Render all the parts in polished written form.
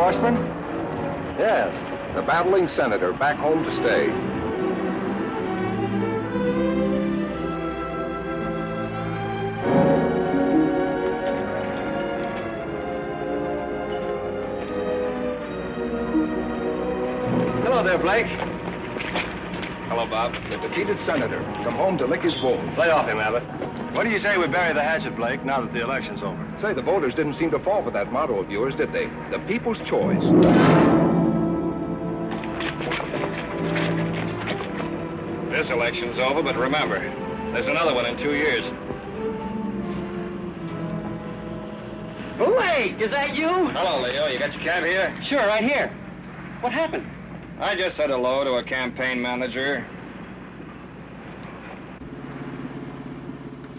Washburn? Yes. The battling senator back home to stay. Hello there, Blake. Hello, Bob. The defeated senator come home to lick his wounds. Lay off him, Abbott. What do you say we bury the hatchet, Blake, now that the election's over? Say, the voters didn't seem to fall for that motto of yours, did they? The people's choice. This election's over, but remember, there's another one in 2 years. Blake, is that you? Hello, Leo. You got your cab here? Sure, right here. What happened? I just said hello to a campaign manager.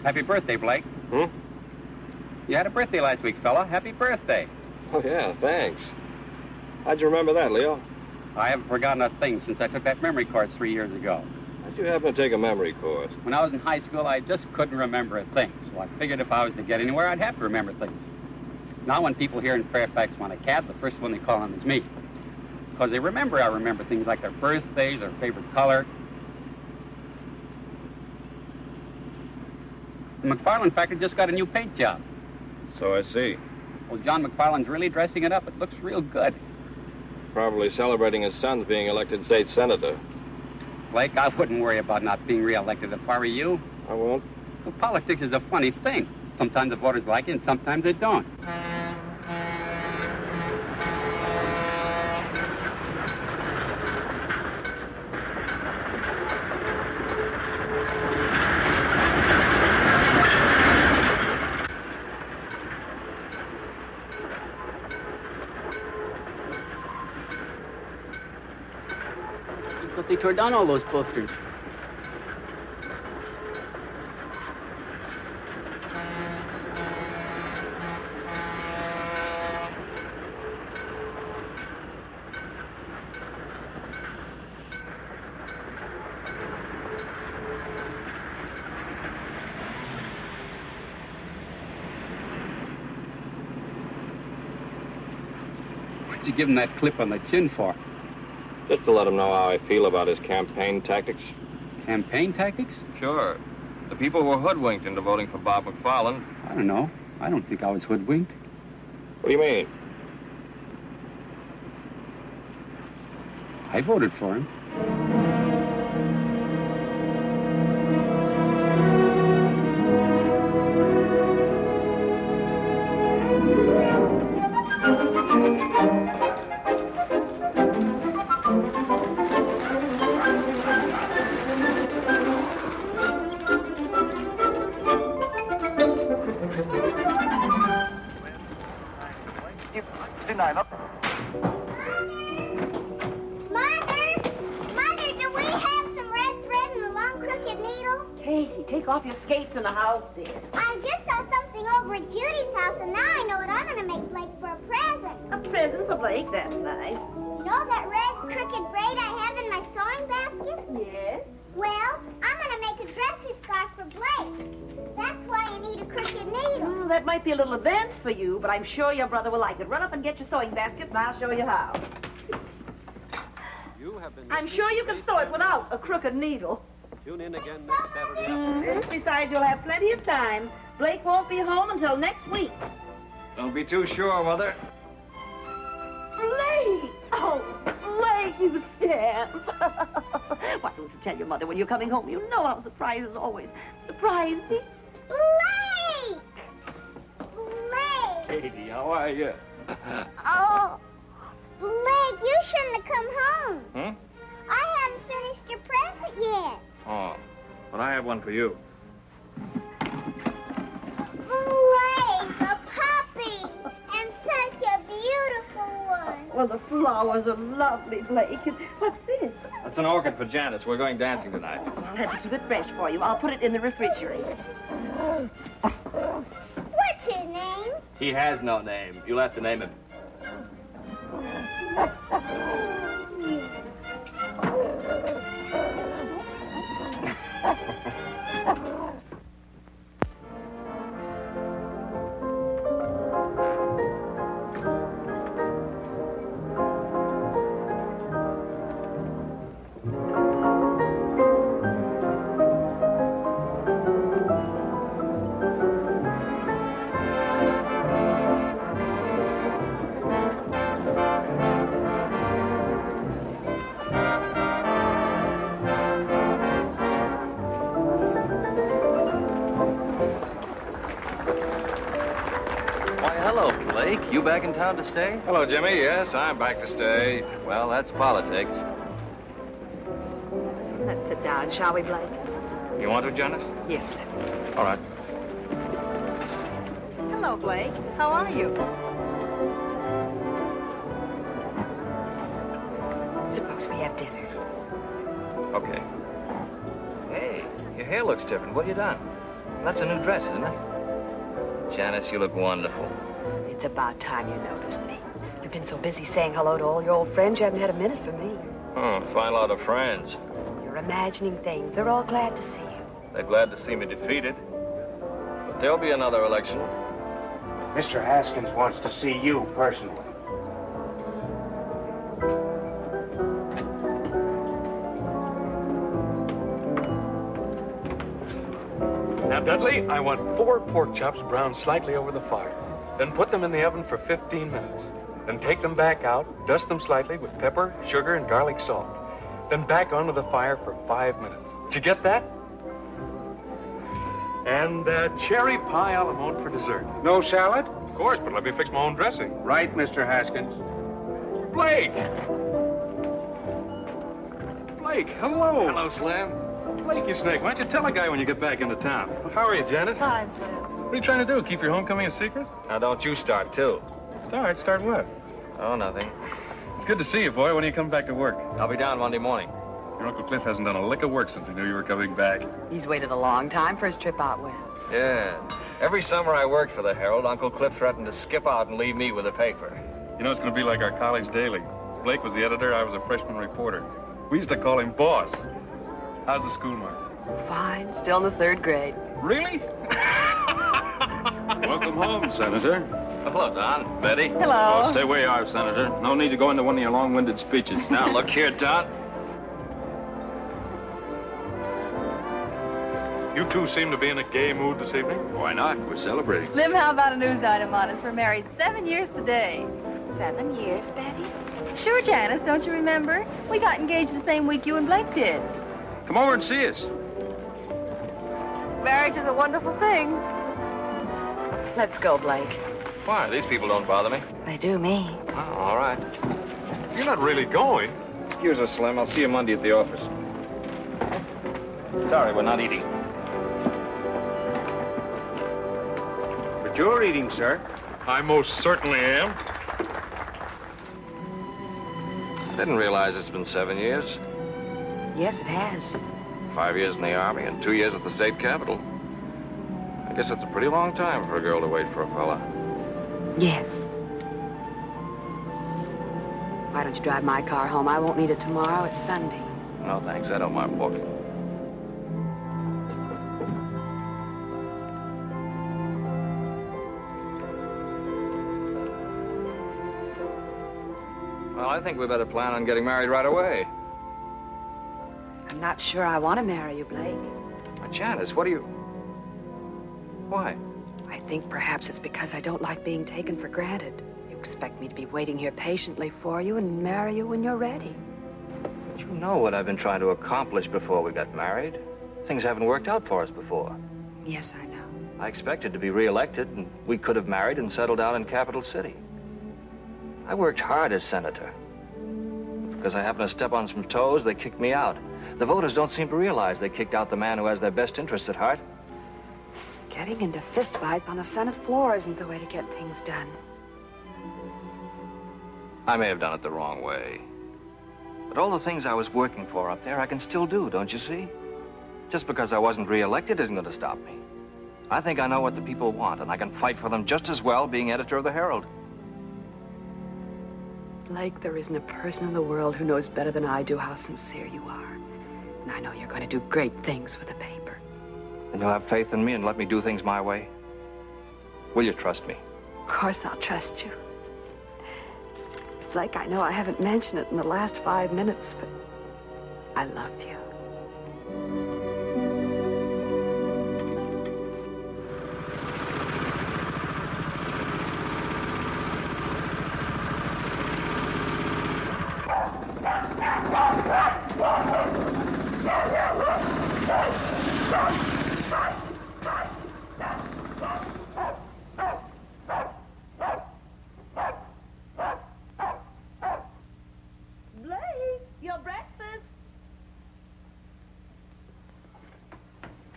Happy birthday, Blake. Hmm? You had a birthday last week, fella. Happy birthday. Oh, yeah, thanks. How'd you remember that, Leo? I haven't forgotten a thing since I took that memory course 3 years ago. How'd you happen to take a memory course? When I was in high school, I just couldn't remember a thing. So I figured if I was to get anywhere, I'd have to remember things. Now when people here in Fairfax want a cab, the first one they call on is me. Because they remember I remember things like their birthdays, their favorite color. The MacFarland factory just got a new paint job. So I see. Well, John MacFarland's really dressing it up. It looks real good. Probably celebrating his son's being elected state senator. Blake, I wouldn't worry about not being reelected if I were you. I won't. Well, politics is a funny thing. Sometimes the voters like it and sometimes they don't. But they tore down all those posters. What'd you give him that clip on the chin for? Just to let him know how I feel about his campaign tactics. Campaign tactics? Sure. The people were hoodwinked into voting for Bob MacFarland. I don't know. I don't think I was hoodwinked. What do you mean? I voted for him. Take off your skates in the house, dear. I just saw something over at Judy's house, and now I know what I'm going to make Blake for a present. A present for Blake? That's nice. You know that red crooked braid I have in my sewing basket? Yes. Well, I'm going to make a dress or scarf for Blake. That's why you need a crooked needle. Well, that might be a little advanced for you, but I'm sure your brother will like it. Run up and get your sewing basket, and I'll show you how. I'm sure you can sew it without a crooked needle. Tune in again next Saturday afternoon. Besides, you'll have plenty of time. Blake won't be home until next week. Don't be too sure, Mother. Blake! Oh, Blake, you scamp. Why don't you tell your mother when you're coming home? You know how surprises always surprise me. Blake! Blake! Katie, how are you? Oh, Blake, you shouldn't have come home. Hmm? I haven't finished your present yet. Oh, but I have one for you. Blake, a puppy, and such a beautiful one. Well, the flowers are lovely, Blake. What's this? That's an orchid for Janice. We're going dancing tonight. I'll have to keep it fresh for you. I'll put it in the refrigerator. What's his name? He has no name. You'll have to name him. You back in town to stay? Hello, Jimmy. Yes, I'm back to stay. Well, that's politics. Let's sit down, shall we, Blake? You want to, Janice? Yes, let's. All right. Hello, Blake. How are you? Suppose we have dinner. Okay. Hey, your hair looks different. What have you done? That's a new dress, isn't it? Janice, you look wonderful. It's about time you noticed me. You've been so busy saying hello to all your old friends, you haven't had a minute for me. Oh, fine lot of friends. You're imagining things. They're all glad to see you. They're glad to see me defeated. But there'll be another election. Mr. Haskins wants to see you personally. Now, Dudley, I want 4 pork chops browned slightly over the fire. Then put them in the oven for 15 minutes. Then take them back out, dust them slightly with pepper, sugar, and garlic salt. Then back onto the fire for 5 minutes. Did you get that? And cherry pie a la mode for dessert. No salad? Of course, but let me fix my own dressing. Right, Mr. Haskins. Blake! Blake, hello. Hello, Slim. Blake, you snake. Why don't you tell a guy when you get back into town? How are you, Janet? Fine, Fred. What are you trying to do? Keep your homecoming a secret? Now, don't you start, too. Start what? Oh, nothing. It's good to see you, boy. When do you come back to work? I'll be down Monday morning. Your Uncle Cliff hasn't done a lick of work since he knew you were coming back. He's waited a long time for his trip out west. Yeah. Every summer I worked for the Herald, Uncle Cliff threatened to skip out and leave me with the paper. You know, it's going to be like our college daily. Blake was the editor, I was a freshman reporter. We used to call him Boss. How's the school mark? Fine. Still in the 3rd grade. Really? Welcome home, Senator. Hello, Don. Betty. Hello. Oh, stay where you are, Senator. No need to go into one of your long-winded speeches. Now, look here, Don. You two seem to be in a gay mood this evening. Why not? We're celebrating. Slim, how about a news item on us? We're married 7 years today. 7 years, Betty? Sure, Janice, don't you remember? We got engaged the same week you and Blake did. Come over and see us. Marriage is a wonderful thing. Let's go, Blake. Why? These people don't bother me. They do me. Oh, all right. You're not really going. Excuse us, Slim. I'll see you Monday at the office. Sorry, we're not eating. But you're eating, sir. I most certainly am. I didn't realize it's been 7 years. Yes, it has. 5 years in the Army and 2 years at the state capitol. I guess that's a pretty long time for a girl to wait for a fella. Yes. Why don't you drive my car home? I won't need it tomorrow. It's Sunday. No, thanks. I don't mind walking. Well, I think we better plan on getting married right away. I'm not sure I want to marry you, Blake. Janice, what are you... Why? I think perhaps it's because I don't like being taken for granted. You expect me to be waiting here patiently for you and marry you when you're ready. You know what I've been trying to accomplish before we got married. Things haven't worked out for us before. Yes, I know. I expected to be reelected, and we could have married and settled down in Capital City. I worked hard as senator. Because I happened to step on some toes, they kicked me out. The voters don't seem to realize they kicked out the man who has their best interests at heart. Getting into fistfights on the Senate floor isn't the way to get things done. I may have done it the wrong way. But all the things I was working for up there, I can still do, don't you see? Just because I wasn't reelected isn't going to stop me. I think I know what the people want, and I can fight for them just as well being editor of the Herald. Blake, there isn't a person in the world who knows better than I do how sincere you are. And I know you're going to do great things for the paper. And you'll have faith in me and let me do things my way? Will you trust me? Of course I'll trust you. Blake, I know I haven't mentioned it in the last 5 minutes, but I love you.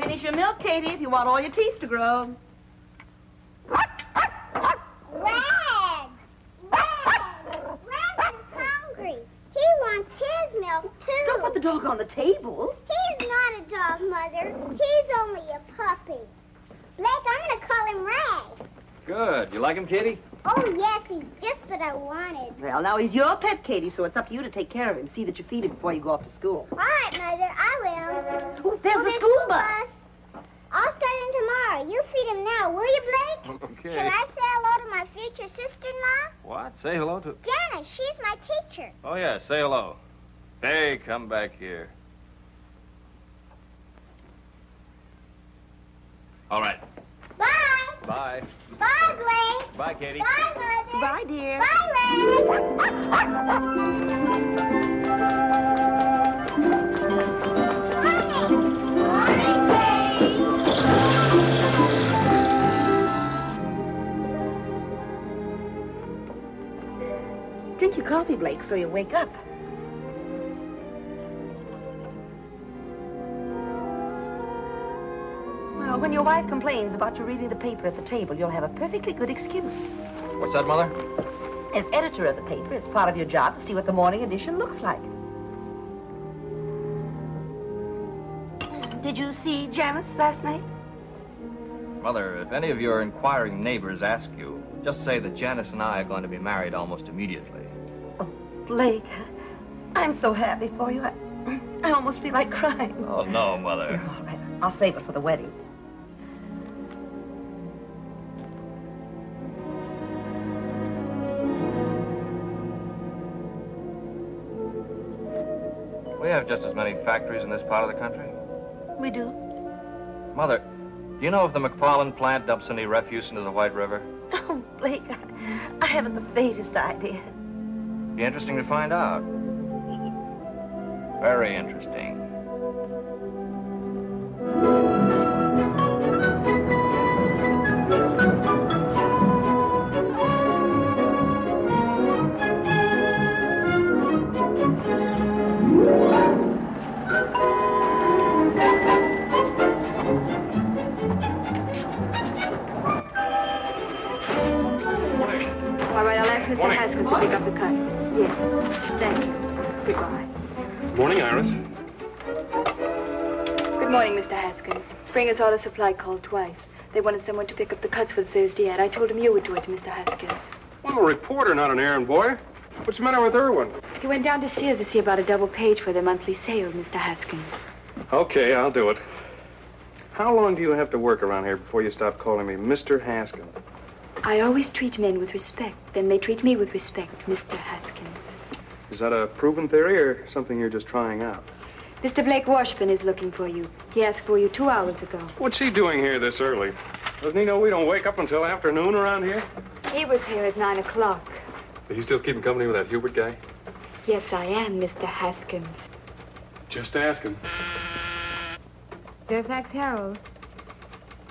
Finish your milk, Katie, if you want all your teeth to grow. Rags! Rags is hungry. He wants his milk, too. Don't put the dog on the table. He's not a dog, Mother. He's only a puppy. Blake, I'm going to call him Rag. Good. You like him, Katie? Oh, yes, he's just what I wanted. Well, now he's your pet, Katie, so it's up to you to take care of him. See that you feed him before you go off to school. All right, Mother, I will. Oh, there's the school bus. I'll start him tomorrow. You feed him now, will you, Blake? Okay. Can I say hello to my future sister-in-law? What? Say hello to... Janice, she's my teacher. Oh, yeah, say hello. Hey, come back here. All right. Bye. Bye. Bye, Blake. Bye, Katie. Bye, Mother. Bye, dear. Drink your coffee, Blake, so you wake up. Well, when your wife complains about you reading the paper at the table, you'll have a perfectly good excuse. What's that, Mother? As editor of the paper, it's part of your job to see what the morning edition looks like. Did you see Janice last night? Mother, if any of your inquiring neighbors ask you, just say that Janice and I are going to be married almost immediately. Oh, Blake, I'm so happy for you. I almost feel like crying. Oh, no, Mother. All right, I'll save it for the wedding. We have just as many factories in this part of the country. We do. Mother, do you know if the MacFarland plant dumps any refuse into the White River? Oh, Blake, I haven't the faintest idea. Be interesting to find out. Very interesting. All right, I'll ask Mr. Haskins to pick up the cuts. Yes, thank you. Goodbye. Morning, Iris. Good morning, Mr. Haskins. Springer's Auto Supply called twice. They wanted someone to pick up the cuts for the Thursday ad. I told him you would do it, Mr. Haskins. I'm a reporter, not an errand boy. What's the matter with Irwin? He went down to Sears to see about a double page for their monthly sale, Mr. Haskins. Okay, I'll do it. How long do you have to work around here before you stop calling me Mr. Haskins? I always treat men with respect. Then they treat me with respect, Mr. Haskins. Is that a proven theory or something you're just trying out? Mr. Blake Washburn is looking for you. He asked for you 2 hours ago. What's he doing here this early? Doesn't he know we don't wake up until afternoon around here? He was here at 9 o'clock. Are you still keeping company with that Hubert guy? Yes, I am, Mr. Haskins. Just asking. Fairfax Herald.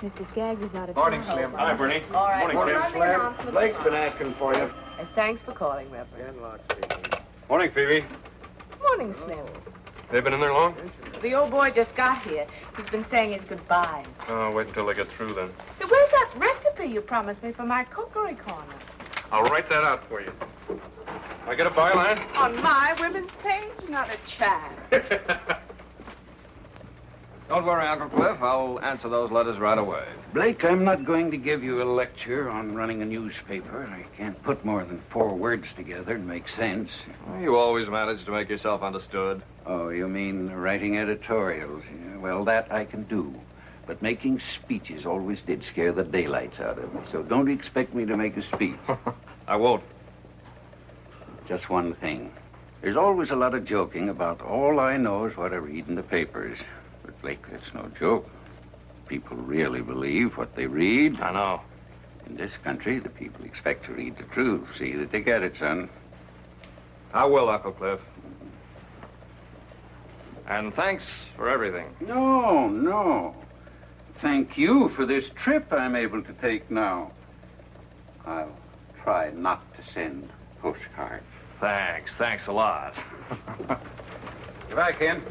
Mr. Skaggs is out of Morning, town. Slim. Hi, Bernie. All right. Morning, Slim. Blake's been asking for you. Thanks for calling, Reverend. Morning, Phoebe. Morning, Slim. They been in there long? The old boy just got here. He's been saying his goodbye. Oh, wait until they get through then. Where's that recipe you promised me for my cookery corner? I'll write that out for you. I get a byline? On my women's page? Not a child. Don't worry, Uncle Cliff. I'll answer those letters right away. Blake, I'm not going to give you a lecture on running a newspaper. I can't put more than 4 words together and make sense. You always manage to make yourself understood. Oh, you mean writing editorials? Yeah, well, that I can do. But making speeches always did scare the daylights out of me. So don't expect me to make a speech. I won't. Just one thing. There's always a lot of joking about all I know is what I read in the papers. But, Blake, that's no joke. People really believe what they read. I know. In this country, the people expect to read the truth. See that they get it, son. I will, Uncle Cliff. And thanks for everything. No, no. Thank you for this trip I'm able to take now. I'll try not to send postcards. Thanks a lot. Goodbye, Ken.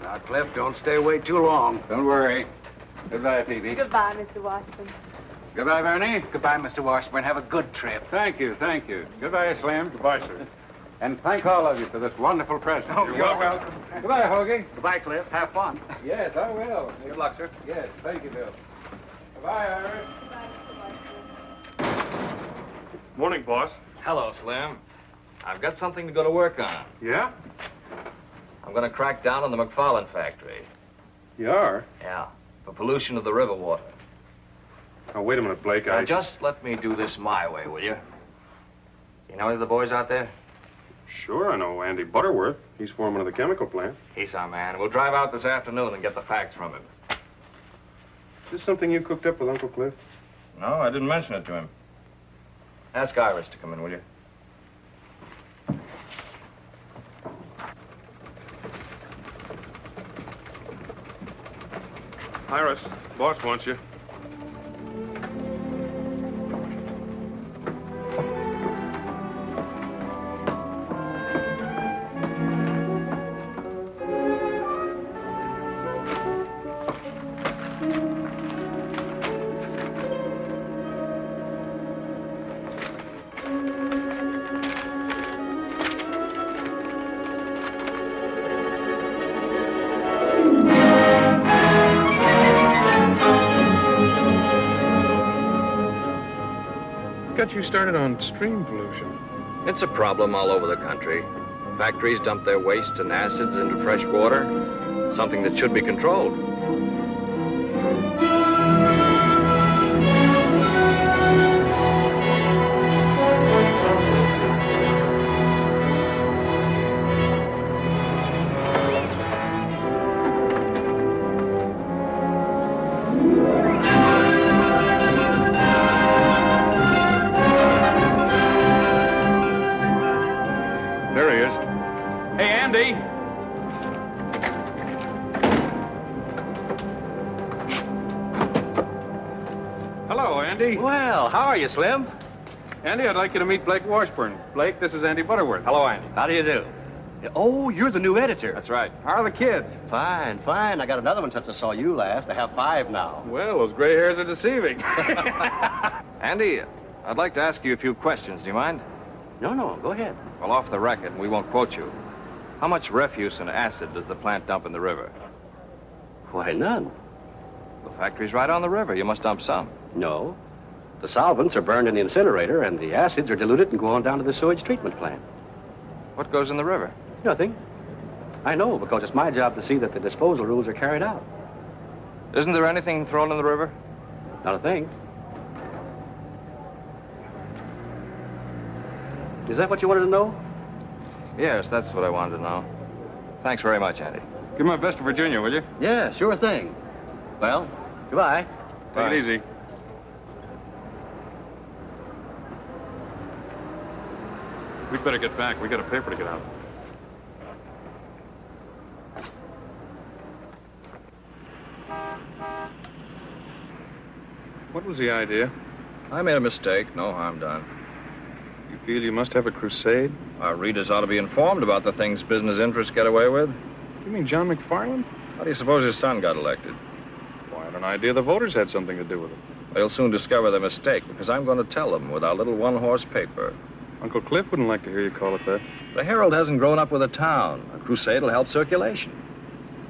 Now, Cliff, don't stay away too long. Don't worry. Goodbye, Phoebe. Goodbye, Mr. Washburn. Goodbye, Bernie. Goodbye, Mr. Washburn. Have a good trip. Thank you, thank you. Goodbye, Slim. Goodbye, sir. And thank all of you for this wonderful present. Oh, you're welcome. Goodbye, Hoagie. Goodbye, Cliff. Have fun. Yes, I will. Good luck, sir. Yes, thank you, Bill. Goodbye, Iris. Morning, boss. Hello, Slim. I've got something to go to work on. Yeah? I'm going to crack down on the MacFarland factory. You are? Yeah, for pollution of the river water. Oh, wait a minute, Blake. Now, just let me do this my way, will you? You know any of the boys out there? Sure, I know Andy Butterworth. He's foreman of the chemical plant. He's our man. We'll drive out this afternoon and get the facts from him. Is this something you cooked up with Uncle Cliff? No, I didn't mention it to him. Ask Iris to come in, will you? Iris, boss wants you. Got you started on stream pollution. It's a problem all over the country. Factories dump their waste and acids into fresh water, something that should be controlled. There he is. Hey, Andy! Hello, Andy. Well, how are you, Slim? Andy, I'd like you to meet Blake Washburn. Blake, this is Andy Butterworth. Hello, Andy. How do you do? Oh, you're the new editor. That's right. How are the kids? Fine, fine. I got another one since I saw you last. I have 5 now. Well, those gray hairs are deceiving. Andy, I'd like to ask you a few questions. Do you mind? No, go ahead. Well, off the record, we won't quote you. How much refuse and acid does the plant dump in the river? Why, none. The factory's right on the river. You must dump some. No. The solvents are burned in the incinerator, and the acids are diluted and go on down to the sewage treatment plant. What goes in the river? Nothing. I know, because it's my job to see that the disposal rules are carried out. Isn't there anything thrown in the river? Not a thing. Is that what you wanted to know? Yes, that's what I wanted to know. Thanks very much, Andy. Give my best to Virginia, will you? Yeah, sure thing. Well, goodbye. Take it easy. We'd better get back. We got a paper to get out. What was the idea? I made a mistake. No harm done. You feel you must have a crusade? Our readers ought to be informed about the things business interests get away with. You mean John MacFarland? How do you suppose his son got elected? Well, I had an idea the voters had something to do with it. They'll soon discover their mistake, because I'm going to tell them with our little one-horse paper. Uncle Cliff wouldn't like to hear you call it that. The Herald hasn't grown up with a town. A crusade will help circulation.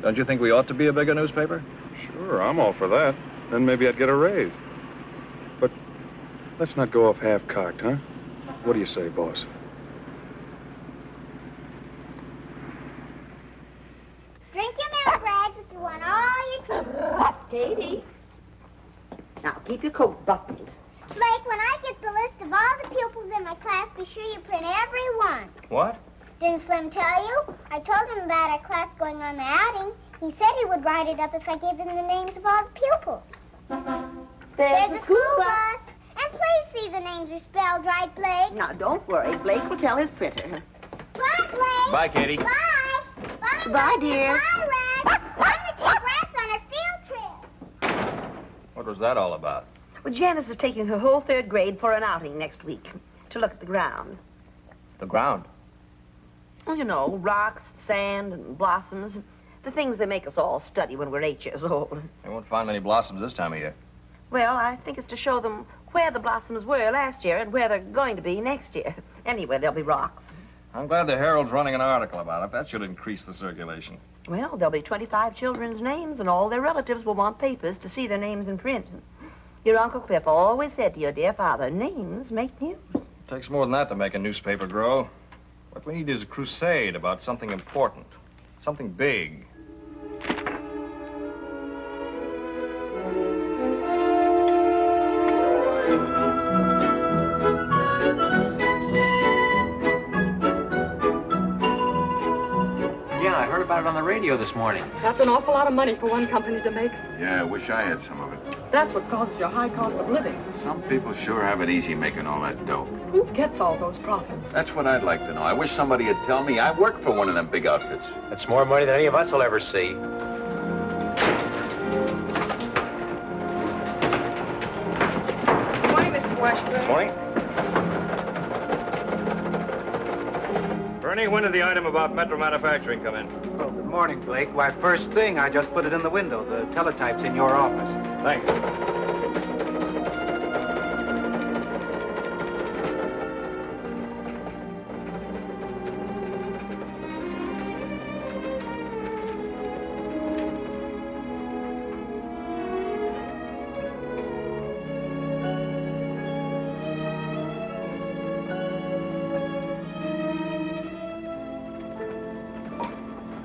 Don't you think we ought to be a bigger newspaper? Sure, I'm all for that. Then maybe I'd get a raise. But let's not go off half-cocked, huh? What do you say, boss? Drink your milk, Rags, if you want all your teeth. Katie. Now, keep your coat buttoned. Blake, when I get the list of all the pupils in my class, be sure you print every one. What? Didn't Slim tell you? I told him about our class going on the outing. He said he would write it up if I gave him the names of all the pupils. There's the school bus. And please see the names are spelled right, Blake. Now, don't worry. Blake will tell his printer. Bye, Blake. Bye, Katie. Bye. Bye, Bye, dear. Bye, Rex. I'm going to take Rex on a field trip. What was that all about? Well, Janice is taking her whole 3rd grade for an outing next week to look at the ground. The ground. Well, you know, rocks, sand, and blossoms. The things they make us all study when we're 8 years old. They won't find many blossoms this time of year. Well, I think it's to show them where the blossoms were last year and where they're going to be next year. Anyway, there'll be rocks. I'm glad the Herald's running an article about it. That should increase the circulation. Well, there'll be 25 children's names, and all their relatives will want papers to see their names in print. Your Uncle Cliff always said to your dear father, names make news. It takes more than that to make a newspaper grow. What we need is a crusade about something important, something big. I heard about it on the radio this morning. That's an awful lot of money for one company to make. Yeah, I wish I had some of it. That's what causes your high cost of living. Some people sure have it easy making all that dough. Who gets all those profits? That's what I'd like to know. I wish somebody would tell me I work for one of them big outfits. That's more money than any of us will ever see. Good morning, Mr. Washburn. Morning. Bernie, when did the item about Metro Manufacturing come in? Oh, good morning, Blake. Why, first thing, I just put it in the window. The teletype's in your office. Thanks.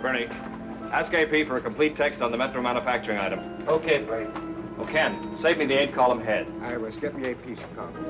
Bernie, ask AP for a complete text on the Metro Manufacturing item. Okay, Blake. Oh, Ken, save me the 8-column head. I was get me a piece of copy.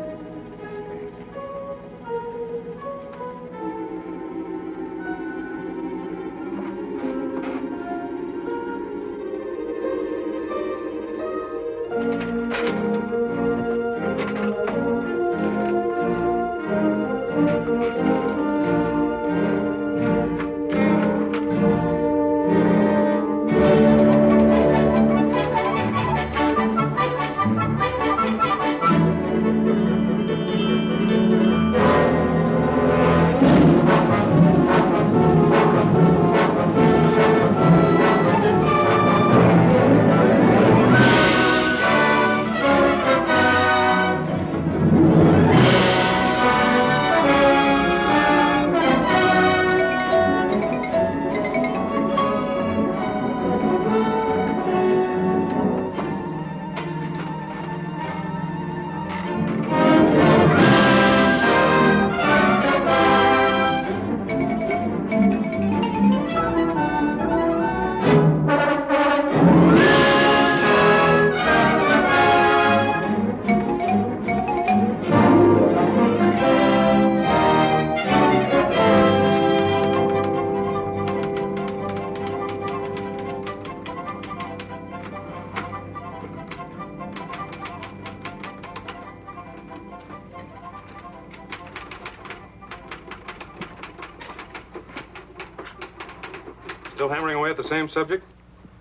Still hammering away at the same subject?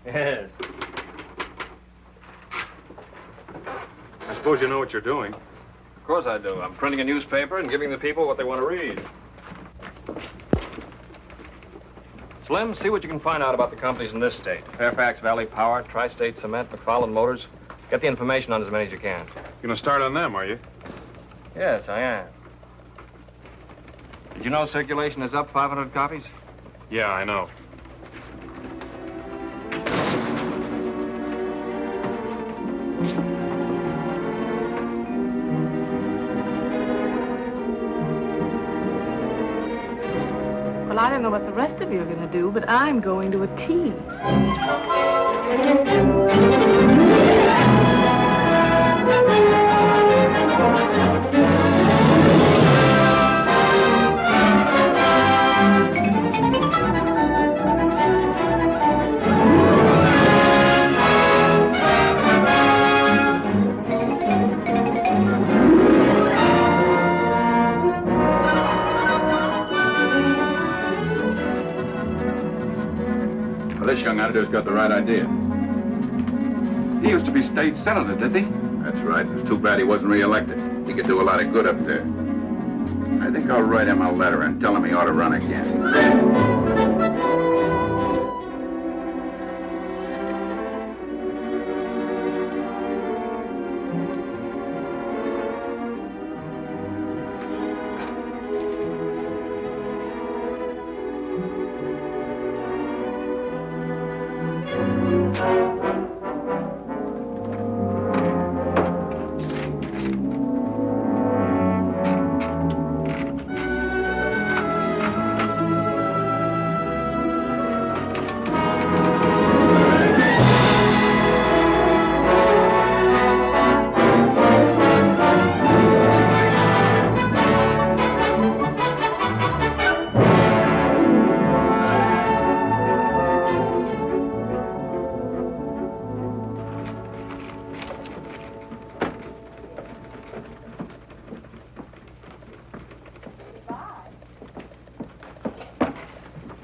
Yes. I suppose you know what you're doing. Of course I do. I'm printing a newspaper and giving the people what they want to read. Slim, see what you can find out about the companies in this state. Fairfax Valley Power, Tri-State Cement, McFarland Motors. Get the information on as many as you can. You're going to start on them, are you? Yes, I am. Did you know circulation is up 500 copies? Yeah, I know. Well, I don't know what the rest of you are going to do, but I'm going to a tea. This young editor's got the right idea. He used to be state senator, did he? That's right. It's too bad he wasn't reelected. He could do a lot of good up there. I think I'll write him a letter and tell him he ought to run again.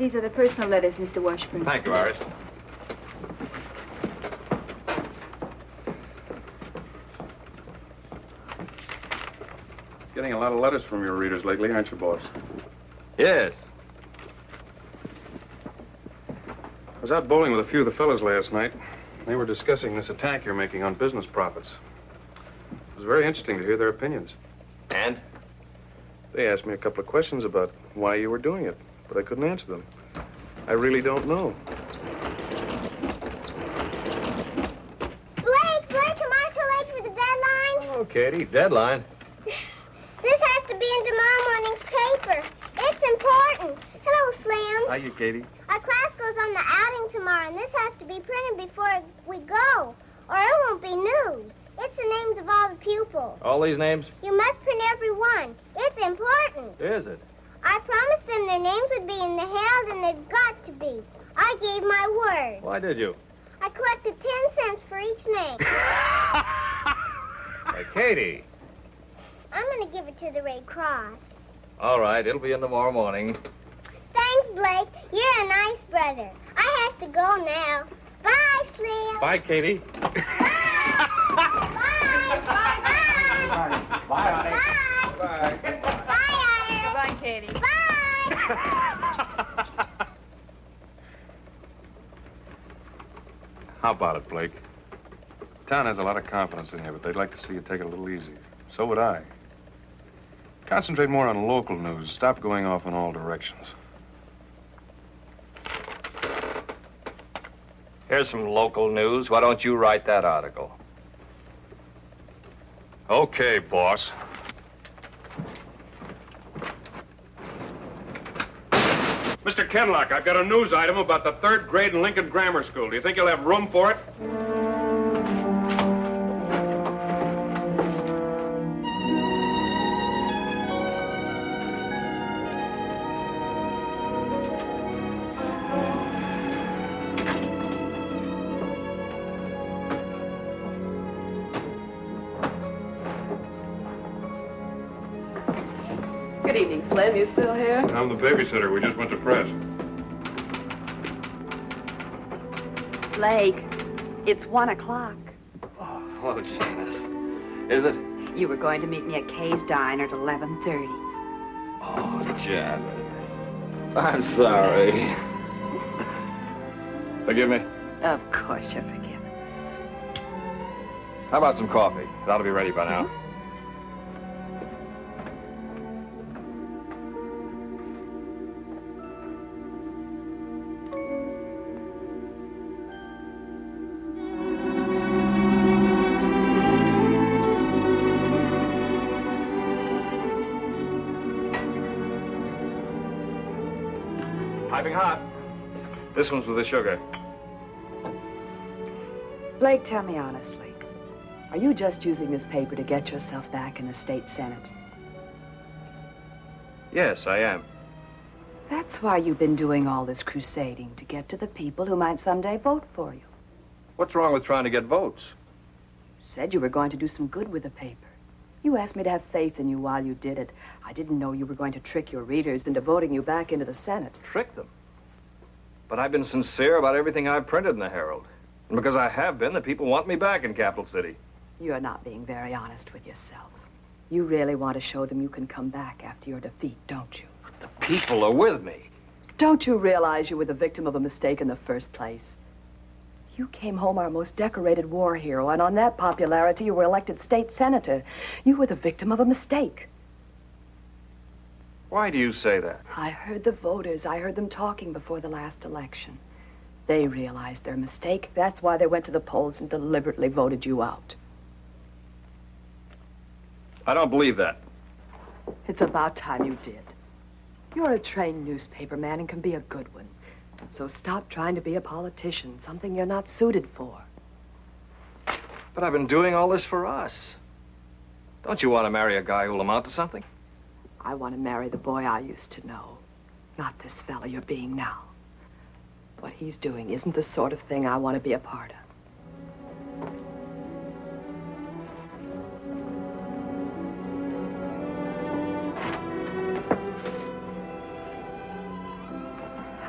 These are the personal letters, Mr. Washburn. Thank you, Iris. Getting a lot of letters from your readers lately, aren't you, boss? Yes. I was out bowling with a few of the fellas last night. They were discussing this attack you're making on business profits. It was very interesting to hear their opinions. And? They asked me a couple of questions about why you were doing it, but I couldn't answer them. I really don't know. Blake, am I too late for the deadline? Oh, Katie, deadline. This has to be in tomorrow morning's paper. It's important. Hello, Slim. Hiya, Katie. Our class goes on the outing tomorrow, and this has to be printed before we go, or it won't be news. It's the names of all the pupils. All these names? You must print every one. It's important. Is it? I promised them their names would be in the Herald, and they've got to be. I gave my word. Why did you? I collected 10 cents for each name. Hey, Katie. I'm going to give it to the Red Cross. All right, it'll be in tomorrow morning. Thanks, Blake. You're a nice brother. I have to go now. Bye, Slim. Bye, Katie. Bye. Bye, honey. Bye. Bye. Bye, Goodbye, Katie. Bye. How about it, Blake? Town has a lot of confidence in you, but they'd like to see you take it a little easy. So would I. Concentrate more on local news. Stop going off in all directions. Here's some local news. Why don't you write that article? Okay, boss. Mr. Kenlock, I've got a news item about the 3rd grade in Lincoln Grammar School. Do you think you'll have room for it? Good evening, Slim. You still here? I'm the babysitter. We just went to press. Blake, it's 1 o'clock. Oh, Janice. Is it? You were going to meet me at Kay's Diner at 11:30. Oh, Janice. I'm sorry. Forgive me? Of course you're forgiven. How about some coffee? That'll be ready by now. Piping hot. This one's with the sugar. Blake, tell me honestly. Are you just using this paper to get yourself back in the state senate? Yes, I am. That's why you've been doing all this crusading, to get to the people who might someday vote for you. What's wrong with trying to get votes? You said you were going to do some good with the paper. You asked me to have faith in you while you did it. I didn't know you were going to trick your readers into voting you back into the Senate. Trick them? But I've been sincere about everything I've printed in the Herald. And because I have been, the people want me back in Capital City. You're not being very honest with yourself. You really want to show them you can come back after your defeat, don't you? The people are with me. Don't you realize you were the victim of a mistake in the first place? You came home our most decorated war hero, and on that popularity, you were elected state senator. You were the victim of a mistake. Why do you say that? I heard the voters. I heard them talking before the last election. They realized their mistake. That's why they went to the polls and deliberately voted you out. I don't believe that. It's about time you did. You're a trained newspaper man and can be a good one. So stop trying to be a politician, something you're not suited for. But I've been doing all this for us. Don't you want to marry a guy who'll amount to something? I want to marry the boy I used to know, not this fella you're being now. What he's doing isn't the sort of thing I want to be a part of.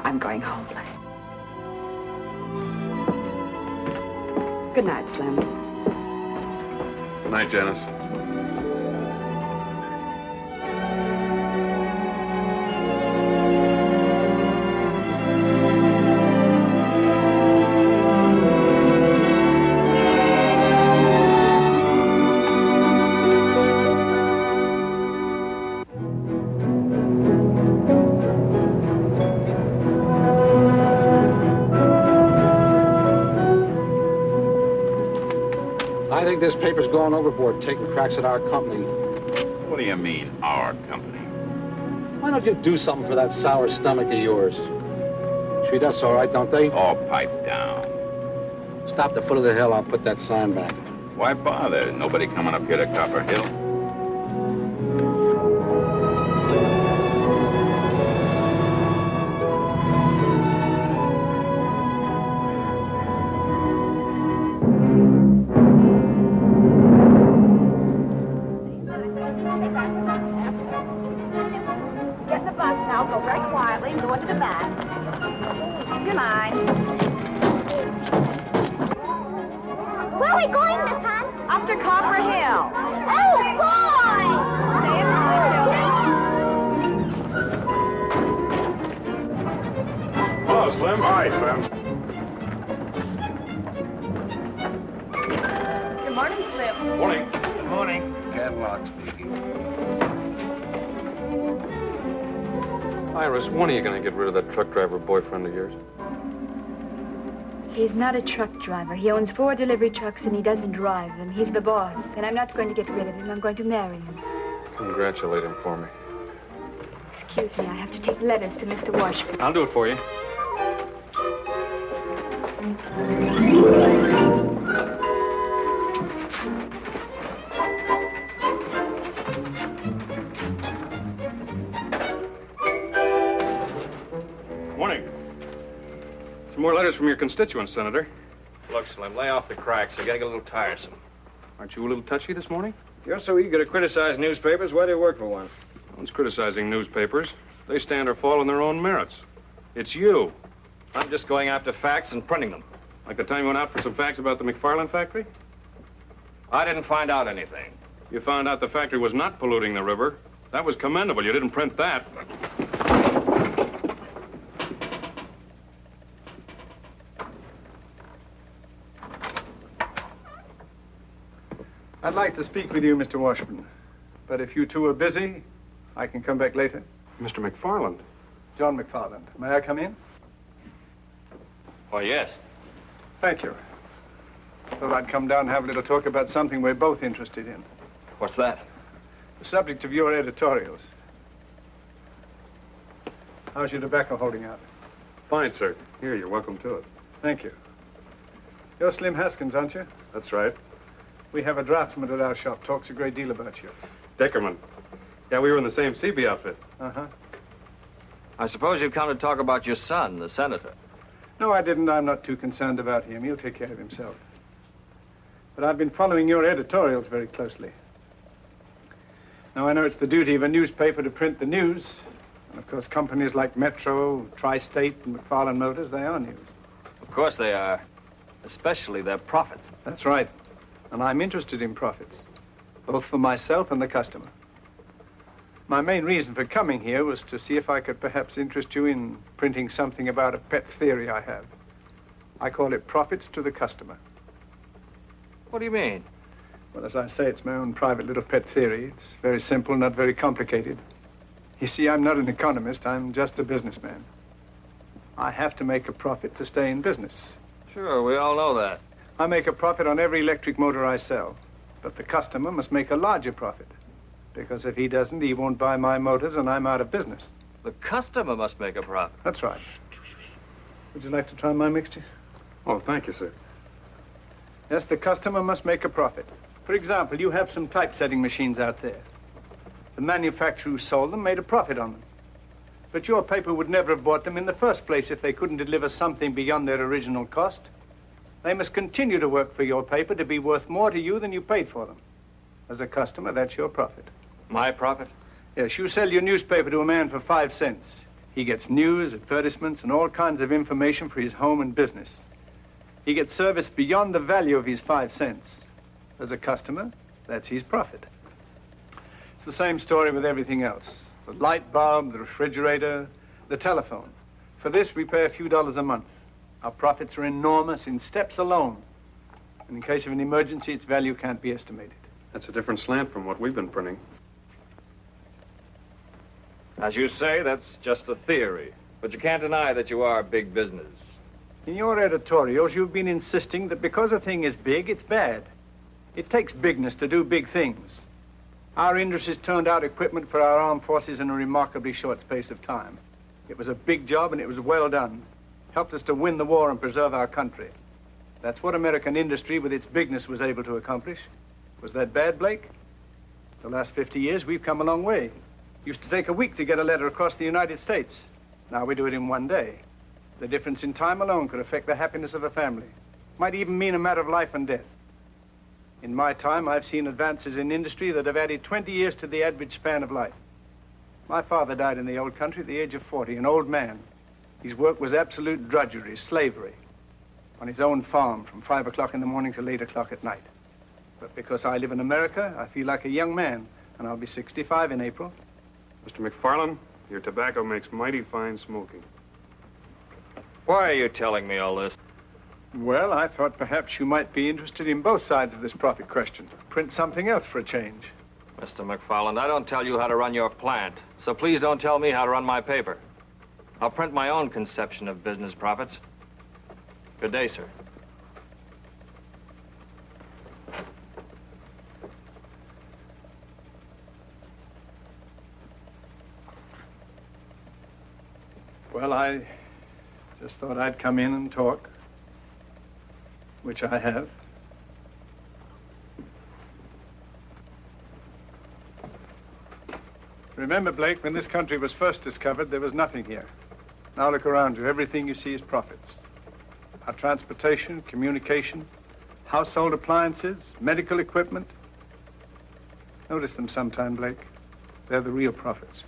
I'm Good night, Slim. Good night, Janice. I think this paper's going overboard, taking cracks at our company. What do you mean, our company? Why don't you do something for that sour stomach of yours? Treat us all right, don't they? Oh, pipe down. Stop the foot of the hill, I'll put that sign back. Why bother? Nobody coming up here to Copper Hill. Get in the bus now. Go very quietly and go into the back. Keep your line. Where are we going, Miss Hunt? Up to Copper Hill. Oh, boy! Stay in line, Hello, Slim. Hi, Slim. Good morning, Slim. Morning. Good morning. Catalog speaking. Iris, when are you going to get rid of that truck driver boyfriend of yours? He's not a truck driver. He owns 4 delivery trucks and he doesn't drive them. He's the boss, and I'm not going to get rid of him. I'm going to marry him. Congratulate him for me. Excuse me, I have to take letters to Mr. Washburn. I'll do it for you. Morning. Some more letters from your constituents, Senator. Look, Slim, lay off the cracks. They're getting a little tiresome. Aren't you a little touchy this morning? You're so eager to criticize newspapers. Why do you work for one? No one's criticizing newspapers. They stand or fall on their own merits. It's you. I'm just going after facts and printing them. Like the time you went out for some facts about the MacFarland factory? I didn't find out anything. You found out the factory was not polluting the river. That was commendable. You didn't print that. I'd like to speak with you, Mr. Washburn. But if you two are busy, I can come back later. Mr. MacFarland. John MacFarland. May I come in? Oh, yes. Thank you. Thought I'd come down and have a little talk about something we're both interested in. What's that? The subject of your editorials. How's your tobacco holding out? Fine, sir. Here, you're welcome to it. Thank you. You're Slim Haskins, aren't you? That's right. We have a draftsman at our shop. Talks a great deal about you. Deckerman. Yeah, we were in the same CB outfit. Uh-huh. I suppose you've come to talk about your son, the senator. No, I didn't. I'm not too concerned about him. He'll take care of himself. But I've been following your editorials very closely. Now, I know it's the duty of a newspaper to print the news. And, of course, companies like Metro, Tri-State, and MacFarland Motors, they are news. Of course they are. Especially their profits. That's right. And I'm interested in profits, both for myself and the customer. My main reason for coming here was to see if I could perhaps interest you in printing something about a pet theory I have. I call it Profits to the Customer. What do you mean? Well, as I say, it's my own private little pet theory. It's very simple, not very complicated. You see, I'm not an economist. I'm just a businessman. I have to make a profit to stay in business. Sure, we all know that. I make a profit on every electric motor I sell. But the customer must make a larger profit. Because if he doesn't, he won't buy my motors and I'm out of business. The customer must make a profit. That's right. Would you like to try my mixture? Oh, thank you, sir. Yes, the customer must make a profit. For example, you have some typesetting machines out there. The manufacturer who sold them made a profit on them. But your paper would never have bought them in the first place if they couldn't deliver something beyond their original cost. They must continue to work for your paper to be worth more to you than you paid for them. As a customer, that's your profit. My profit? Yes, you sell your newspaper to a man for 5 cents. He gets news, advertisements, and all kinds of information for his home and business. He gets service beyond the value of his 5 cents. As a customer, that's his profit. It's the same story with everything else. The light bulb, the refrigerator, the telephone. For this, we pay a few dollars a month. Our profits are enormous in steps alone. And in case of an emergency, its value can't be estimated. That's a different slant from what we've been printing. As you say, that's just a theory. But you can't deny that you are big business. In your editorials, you've been insisting that because a thing is big, it's bad. It takes bigness to do big things. Our industries turned out equipment for our armed forces in a remarkably short space of time. It was a big job, and it was well done. Helped us to win the war and preserve our country. That's what American industry, with its bigness, was able to accomplish. Was that bad, Blake? The last 50 years, we've come a long way. Used to take a week to get a letter across the United States. Now we do it in one day. The difference in time alone could affect the happiness of a family. Might even mean a matter of life and death. In my time, I've seen advances in industry that have added 20 years to the average span of life. My father died in the old country at the age of 40, an old man. His work was absolute drudgery, slavery, on his own farm from 5 o'clock in the morning till 8 o'clock at night. But because I live in America, I feel like a young man, and I'll be 65 in April. Mr. MacFarland, your tobacco makes mighty fine smoking. Why are you telling me all this? Well, I thought perhaps you might be interested in both sides of this profit question. Print something else for a change. Mr. MacFarland, I don't tell you how to run your plant, so please don't tell me how to run my paper. I'll print my own conception of business profits. Good day, sir. Well, I just thought I'd come in and talk, which I have. Remember, Blake, when this country was first discovered, there was nothing here. Now look around you. Everything you see is profits. Our transportation, communication, household appliances, medical equipment. Notice them sometime, Blake. They're the real profits.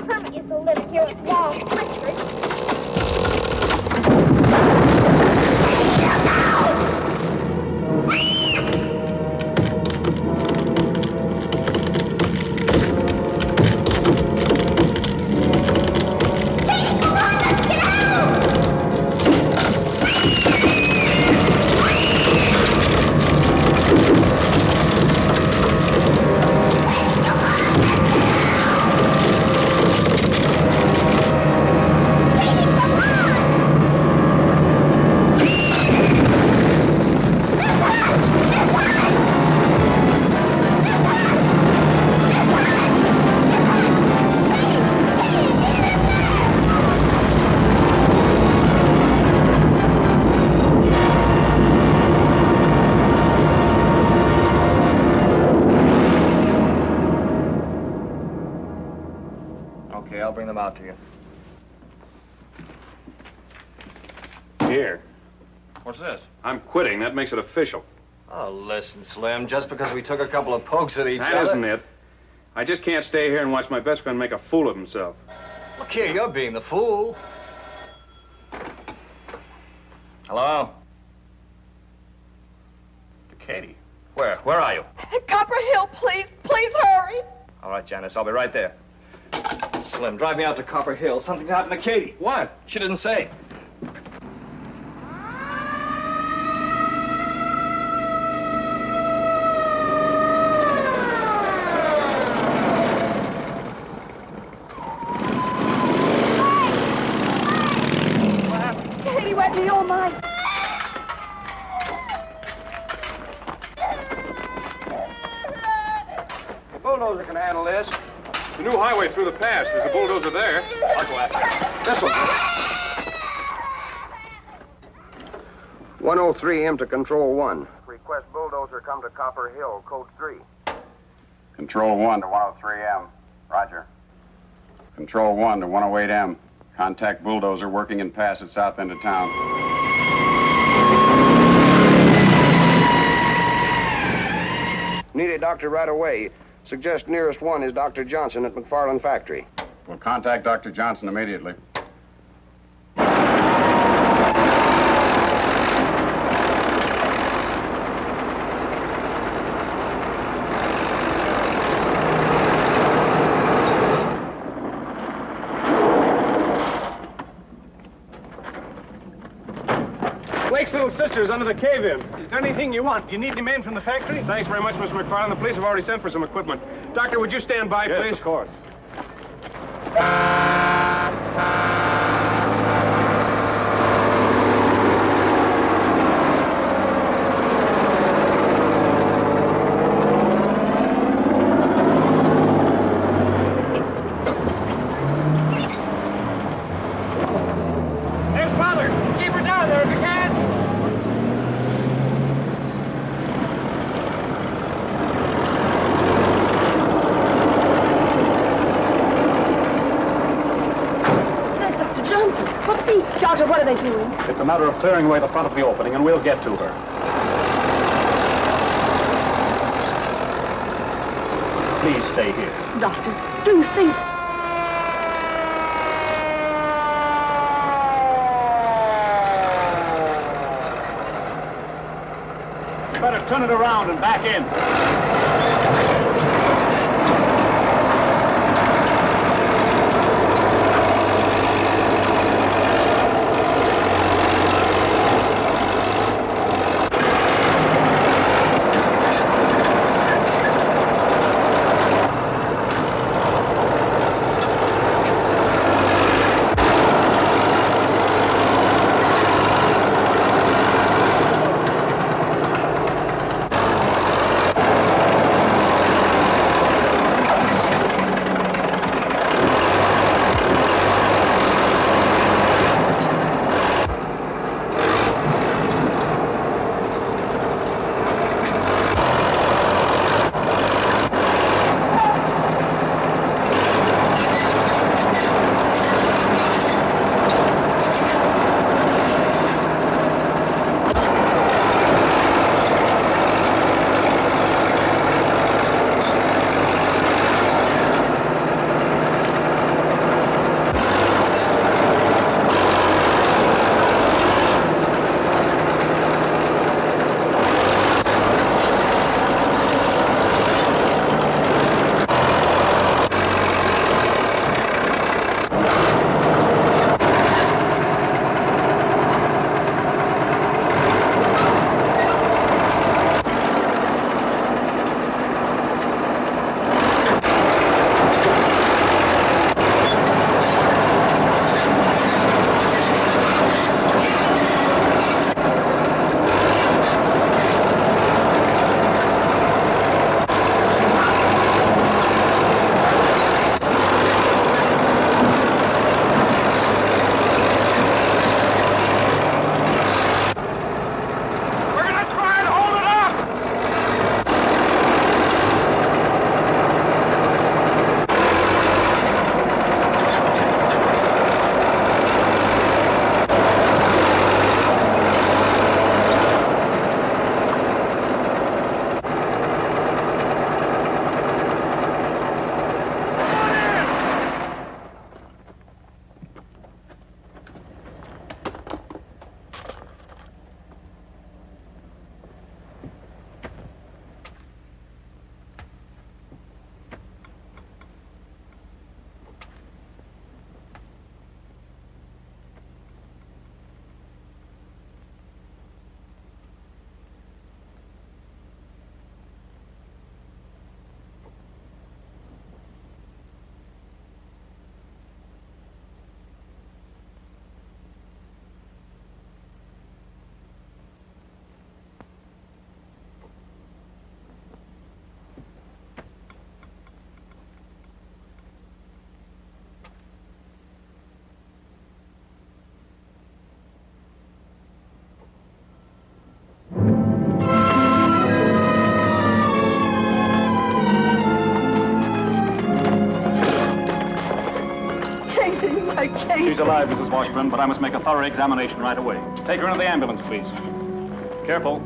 Permit you to live here with long whiskers. out to you. Here. What's this? I'm quitting. That makes it official. Oh, listen, Slim, just because we took a couple of pokes at each other... That isn't it. I just can't stay here and watch my best friend make a fool of himself. Look here, you're being the fool. Hello? Katie. Where? Where are you? Copper Hill, please. Please hurry. All right, Janice, I'll be right there. Slim, drive me out to Copper Hill. Something's happened to Katie. What? She didn't say. Katie, wet me all night. The bulldozer can handle this. The new highway through the pass. There's a bulldozer there. I'll go after it. This'll do it. 103M to Control 1. Request bulldozer come to Copper Hill, code 3. Control 1 to 103M. Roger. Control 1 to 108M. Contact bulldozer working in pass at south end of town. Need a doctor right away. Suggest nearest one is Dr. Johnson at MacFarland Factory. We'll contact Dr. Johnson immediately. Blake's little sister's under the cave-in. Is there anything you want? You need any men from the factory? Thanks very much, Mr. MacFarland. The police have already sent for some equipment. Doctor, would you stand by, please? Yes, of course. There's Father. Keep her down there if you can. What's the... Doctor, what are they doing? It's a matter of clearing away the front of the opening, and we'll get to her. Please stay here. Doctor, do you think... You better turn it around and back in. she's alive, Mrs. Washburn, but I must make a thorough examination right away. Take her into the ambulance, please. Careful.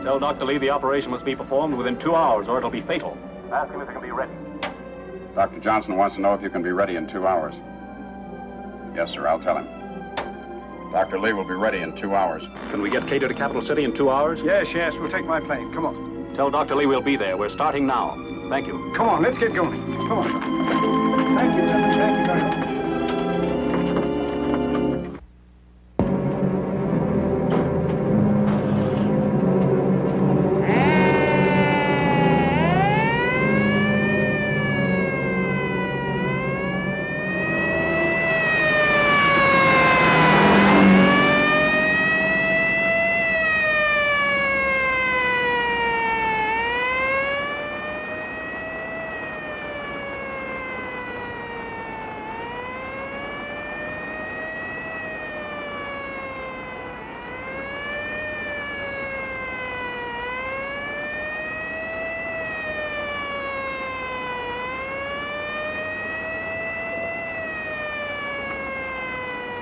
Tell Dr. Lee the operation must be performed within 2 hours, or it'll be fatal. Ask him if it can be ready. Dr. Johnson wants to know if you can be ready in 2 hours. Yes, sir, I'll tell him. Dr. Lee will be ready in 2 hours. Can we get Cato to Capital City in 2 hours? Yes, we'll take my plane. Come on. Tell Dr. Lee we'll be there. We're starting now. Thank you. Come on, let's get going. Come on. Thank you, gentlemen. Thank you very much.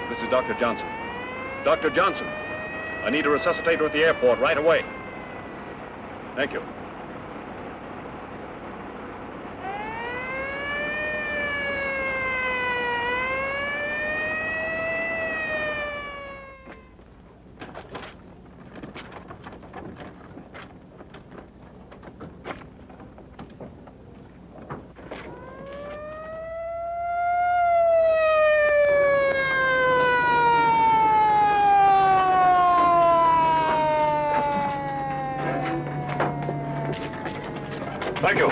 This is Dr. Johnson. Dr. Johnson, I need a resuscitator at the airport right away. Thank you. Thank you.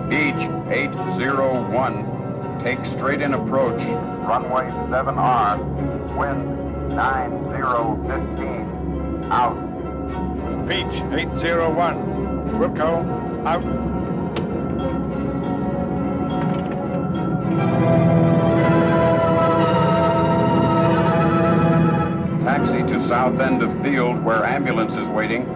Beach 801. Take straight in approach. Runway 7R. Wind 9015. Out. Beach 801. Wilco, out. Taxi to south end of field where ambulance is waiting.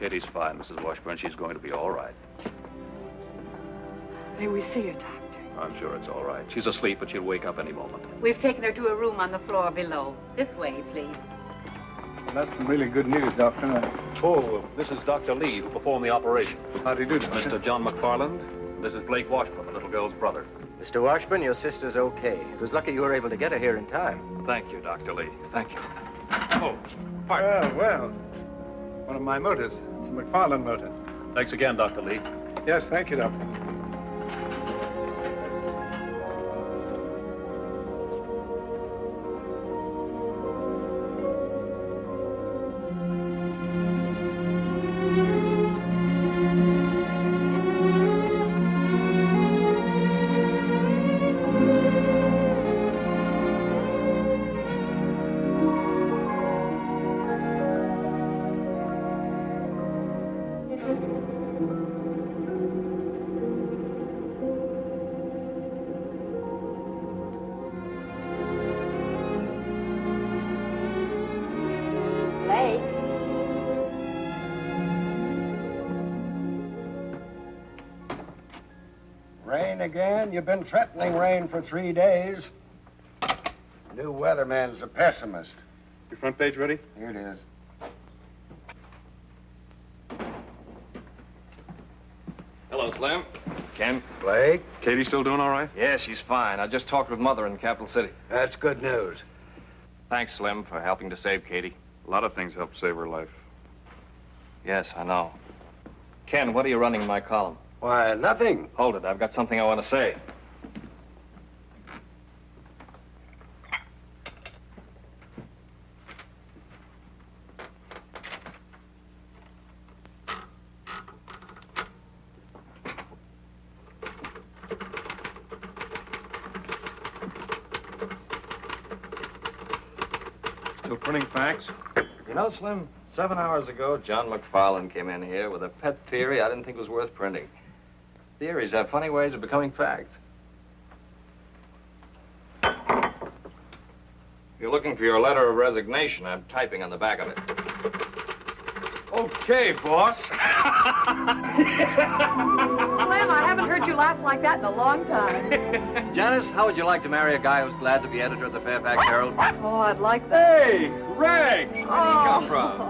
Katie's fine, Mrs. Washburn. She's going to be all right. May we see her, Doctor? I'm sure it's all right. She's asleep, but she'll wake up any moment. We've taken her to a room on the floor below. This way, please. Well, that's some really good news, Doctor. Oh, this is Dr. Lee, who performed the operation. How do you do, Doctor? Mr. John MacFarland. This is Blake Washburn, the little girl's brother. Mr. Washburn, your sister's okay. It was lucky you were able to get her here in time. Thank you, Dr. Lee. Thank you. Oh, pardon. Well. One of my motors. It's a MacFarland motor. Thanks again, Dr. Lee. Yes, thank you, Doctor. Rain again? You've been threatening rain for 3 days. New weatherman's a pessimist. Your front page ready? Here it is. Hello, Slim. Ken? Blake? Katie still doing all right? Yeah, she's fine. I just talked with Mother in Capital City. That's good news. Thanks, Slim, for helping to save Katie. A lot of things helped save her life. Yes, I know. Ken, what are you running in my column? Why, nothing. Hold it. I've got something I want to say. Still printing facts? You know, Slim, 7 hours ago, John MacFarland came in here with a pet theory I didn't think was worth printing. Theories have funny ways of becoming facts. You're looking for your letter of resignation. I'm typing on the back of it. Okay, boss. Slim, I haven't heard you laugh like that in a long time. Janice, how would you like to marry a guy who's glad to be editor of the Fairfax Herald? Oh, I'd like that. Hey, Rags! Where did he come from?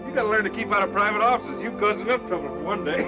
You gotta learn to keep out of private offices. You caused enough trouble for one day.